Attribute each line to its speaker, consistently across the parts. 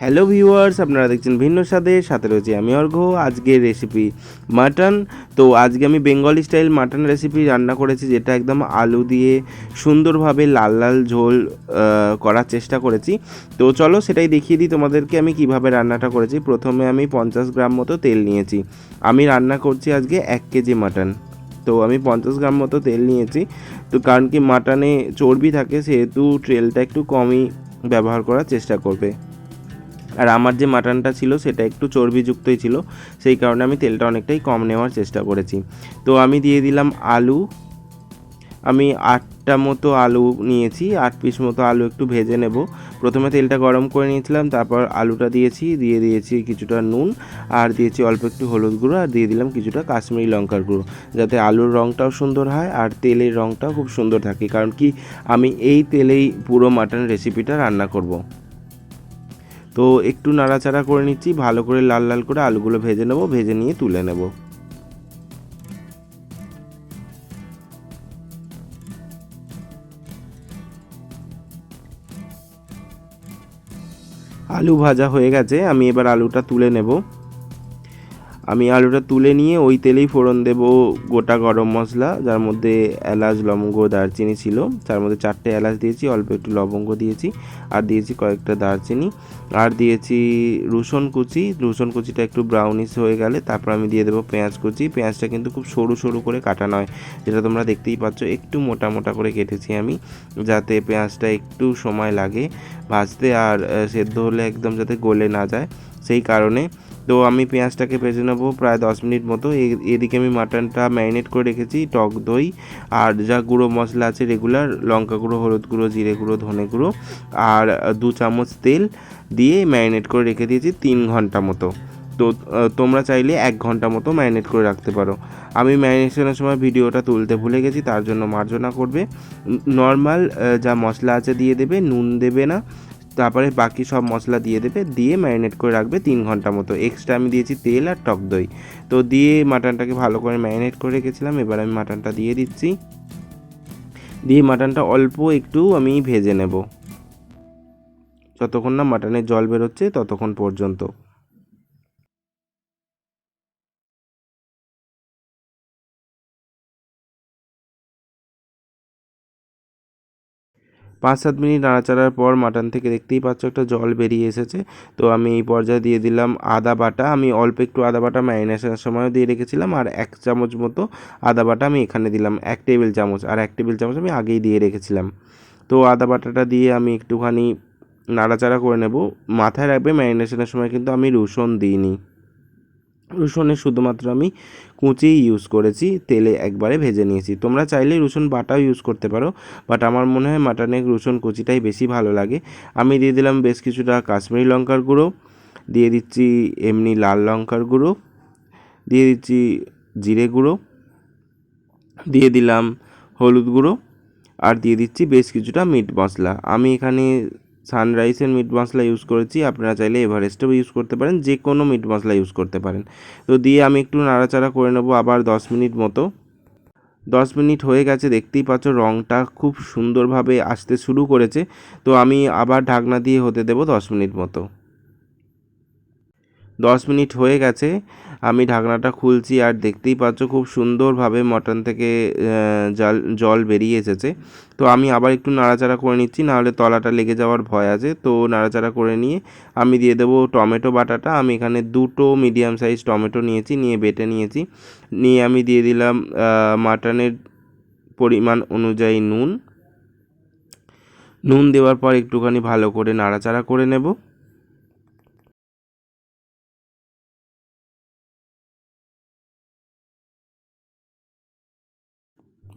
Speaker 1: Hello viewers, আপনারা দেখছেন ভিন্ন স্বাদের সাথে রয়েছে আমি অর্ঘ্য। আজকের রেসিপি মাটন। তো আজকে আমি বেঙ্গলি স্টাইল মাটন রেসিপি রান্না করেছি, যেটা একদম আলু দিয়ে সুন্দরভাবে লাল লাল ঝোল করার চেষ্টা করেছি। তো চলো সেটাই দেখিয়ে দিই তোমাদেরকে আমি কিভাবে রান্নাটা করেছি। প্রথমে আমি 50 গ্রাম মতো তেল নিয়েছি। আমি রান্না করছি আজকে 1 কেজি মাটন। তো আমি 50 গ্রাম মতো তেল নিয়েছি। তো কারণ কি মাটনে চর্বি থাকে, সেহেতু তেলটা একটু কমই ব্যবহার করার চেষ্টা করবে। আর আমার যে মাটনটা ছিল সেটা একটু চর্বিযুক্তই ছিল, সেই কারণে আমি তেলটা অনেকটাই কম নেওয়ার চেষ্টা করেছি। তো আমি দিয়ে দিলাম আলু। আমি 8টা মতো আলু নিয়েছি, 8 পিস মতো আলু একটু ভেজে নেব। প্রথমে তেলটা গরম করে নিয়েছিলাম, তারপর আলুটা দিয়েছি কিছুটা নুন, আর দিয়েছি অল্প একটু হলুদ গুঁড়ো, আর দিয়ে দিলাম কিছুটা কাশ্মীরি লঙ্কার গুঁড়ো, যাতে আলুর রঙটাও সুন্দর হয় আর তেলের রঙটাও খুব সুন্দর থাকে। কারণ কি আমি এই তেলেই পুরো মাটন রেসিপিটা রান্না করব। তো একটু নাড়াচাড়া করে নিচ্ছি, ভালো করে লাল লাল করে আলুগুলো ভেজে নেব, ভেজে নিয়ে তুলে নেব। আলু ভাজা হয়ে গেছে, আমি এবার আলুটা তুলে নেব। আমি আলুটা তুলে নিয়ে ওই তেলেই ফোড়ন দেব গোটা গরম মশলা, যার মধ্যে এলাচ, লবঙ্গ, দারচিনি ছিল। তার মধ্যে 4টে এলাচ দিয়েছি, অল্প একটু লবঙ্গ দিয়েছি, আর দিয়েছি কয়েকটা দারচিনি, আর দিয়েছি রসুন কুচি। রসুন কুচিটা একটু ব্রাউনিশ হয়ে গেলে তারপর আমি দিয়ে দেবো পেঁয়াজ কুচি। পেঁয়াজটা কিন্তু খুব সরু সরু করে কাটা নয়, যেটা তোমরা দেখতেই পাচ্ছ, একটু মোটা মোটা করে কেটেছি আমি, যাতে পেঁয়াজটা একটু সময় লাগে ভাজতে, আর সেদ্ধ হলে একদম যাতে গলে না যায়, সেই কারণে। তো আমি পেঁয়াজটাকে ভেজে নেবো প্রায় 10 মিনিট মতো। এদিকে আমি মাটনটা ম্যারিনেট করে রেখেছি, টক দই আর যা গুঁড়ো মশলা আছে রেগুলার, লঙ্কা গুঁড়ো, হলুদ গুঁড়ো, জিরে গুঁড়ো, ধনে গুঁড়ো, আর 2 চামচ তেল দিয়ে ম্যারিনেট করে রেখে দিয়েছি 3 ঘন্টা মতো। তো তোমরা চাইলে 1 ঘন্টা মতো ম্যারিনেট করে রাখতে পারো। আমি ম্যারিনেশনের সময় ভিডিওটা তুলতে ভুলে গেছি, তার জন্য মার্জনা করবে। নর্মাল যা মশলা আছে দিয়ে দেবে, নুন দেবে না। তারপরে বাকি সব মশলা দিয়ে দেবে, দিয়ে ম্যারিনেট করে রাখবে 3 ঘন্টা মতো। এক্সট্রা আমি দিয়েছি তেল আর টক দই। তো দিয়ে মাটনটাকে ভালো করে ম্যারিনেট করে রেখেছিলাম। এবার আমি মাটনটা দিয়ে দিচ্ছি, দিয়ে মাটনটা অল্প একটু আমি ভেজে নেব, যতক্ষণ না মাটনের জল বেরোচ্ছে ততক্ষণ পর্যন্ত। 5-7 মিনিট নাড়াচাড়ার পর মাটন থেকে দেখতেই পাচ্ছ একটা জল বেরিয়ে এসেছে। তো আমি এই পর্যায়ে দিয়ে দিলাম আদা বাটা। আমি অল্প একটু আদা বাটা ম্যারিনেশনের সময়ও দিয়ে রেখেছিলাম, আর 1 চামচ মতো আদা বাটা আমি এখানে দিলাম, 1 টেবিল চামচ, আর 1 টেবিল চামচ আমি আগেই দিয়ে রেখেছিলাম। তো আদা বাটাটা দিয়ে আমি একটুখানি নাড়াচাড়া করে নেব। মাথায় রাখবে ম্যারিনেশনের সময় কিন্তু আমি রসুন দিইনি, রসুনের শুধুমাত্র আমি কুচিই ইউজ করেছি, তেলে একবারে ভেজে নিয়েছি। তোমরা চাইলে রসুন বাটাও ইউজ করতে পারো, বাট আমার মনে হয় মাটনে রসুন কুচিটাই বেশি ভালো লাগে। আমি দিয়ে দিলাম বেশ কিছুটা কাশ্মীরি লঙ্কার গুঁড়ো, দিয়ে দিচ্ছি এমনি লাল লঙ্কার গুঁড়ো, দিয়ে দিচ্ছি জিরে গুঁড়ো, দিয়ে দিলাম হলুদ গুঁড়ো, আর দিয়ে দিচ্ছি বেশ কিছুটা মিট মশলা। আমি এখানে সানরাইসের মিট মশলা ইউজ করেছি, আপনারা চাইলে এভারেস্টও ইউজ করতে পারেন, যে কোনো মিট মশলা ইউজ করতে পারেন। তো দিয়ে আমি একটু নাড়াচাড়া করে নেবো আবার 10 মিনিট মতো। 10 মিনিট হয়ে গেছে, দেখতেই পাচ্ছ রঙটা খুব সুন্দরভাবে আসতে শুরু করেছে। তো আমি আবার ঢাকনা দিয়ে হতে দেবো 10 মিনিট মতো। 10 মিনিট হয়ে গেছে, আমি ঢাকনাটা খুলছি, আর দেখতেই পাচ্ছ খুব সুন্দরভাবে মটন থেকে জল বেরিয়ে এসেছে। তো আমি আবার একটু নাড়াচাড়া করে নিচ্ছি, নাহলে তলাটা লেগে যাওয়ার ভয় আছে। তো নাড়াচাড়া করে নিয়ে আমি দিয়ে দেবো টমেটো বাটাটা। আমি এখানে 2টো মিডিয়াম সাইজ টমেটো নিয়েছি, নিয়ে বেটে নিয়েছি। নিয়ে আমি দিয়ে দিলাম মাটনের পরিমাণ অনুযায়ী নুন। নুন দেওয়ার পর একটুখানি ভালো করে নাড়াচাড়া করে নেব।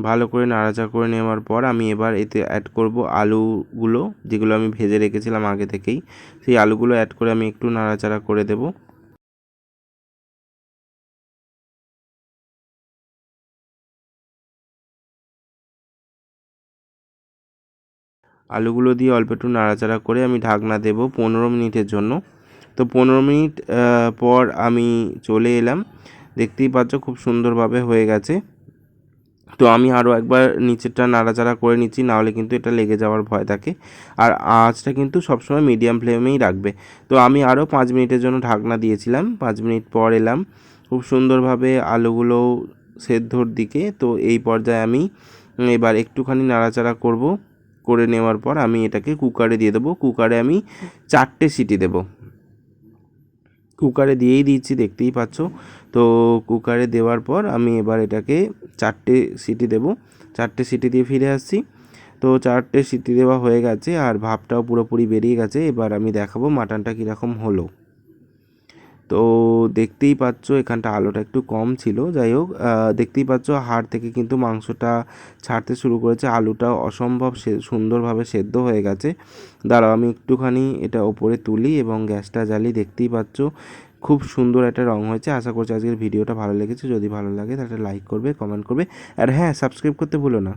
Speaker 1: ভালো করে নাড়াচাড়া করে নেওয়ার পর আমি এবার এতে অ্যাড করব আলুগুলো, যেগুলো আমি ভেজে রেখেছিলাম আগে থেকেই। সেই আলুগুলো অ্যাড করে আমি একটু নাড়াচাড়া করে দেব। আলুগুলো দিয়ে অল্প একটু নাড়াচাড়া করে আমি ঢাকনা দেব 15 মিনিটের জন্য। তো 15 মিনিট পর আমি চলে এলাম, দেখতেই পাচ্ছ খুব সুন্দরভাবে হয়ে গেছে। তো আমি আরও একবার নিচেরটা নাড়াচাড়া করে নিচ্ছি, নাহলে কিন্তু এটা লেগে যাওয়ার ভয় থাকে। আর আঁচটা কিন্তু সবসময় মিডিয়াম ফ্লেমেই রাখবে। তো আমি আরও 5 মিনিটের জন্য ঢাকনা দিয়েছিলাম। 5 মিনিট পর এলাম, খুব সুন্দরভাবে আলুগুলো সেদ্ধর দিকে। তো এই পর্যায়ে আমি এবার একটুখানি নাড়াচাড়া করব, করে নেওয়ার পর আমি এটাকে কুকারে দিয়ে দেবো। কুকারে আমি 4টে সিটি দেবো। কুকারে দিয়েই দিচ্ছি, দেখতেই পাচ্ছ। তো কুকারে দেওয়ার পর আমি এবার এটাকে 4টে সিটি দেবো। 4টে সিটি দিয়ে ফিরে আসছি। তো 4টে সিটি দেওয়া হয়ে গেছে আর ভাপটাও পুরোপুরি বেরিয়ে গেছে। এবার আমি দেখাবো মাটনটা কীরকম হলো। তো দেখতেই পাচ্ছ এখানটা আলোটা একটু কম ছিল, যাই হোক দেখতেই পাচ্ছ হাড় থেকে কিন্তু মাংসটা ছাড়তে শুরু করেছে। আলুটা অসম্ভব সুন্দরভাবে সেদ্ধ হয়ে গেছে। দাঁড়াও আমি একটুখানি এটা ওপরে তুলি এবং গ্যাসটা জ্বালি। দেখতেই পাচ্ছ খুব সুন্দর একটা রং হয়েছে। আশা করছি আজকের ভিডিওটা ভালো লেগেছে। যদি ভালো লাগে তাহলে লাইক করবে, কমেন্ট করবে, আর হ্যাঁ, সাবস্ক্রাইব করতে ভুলো না।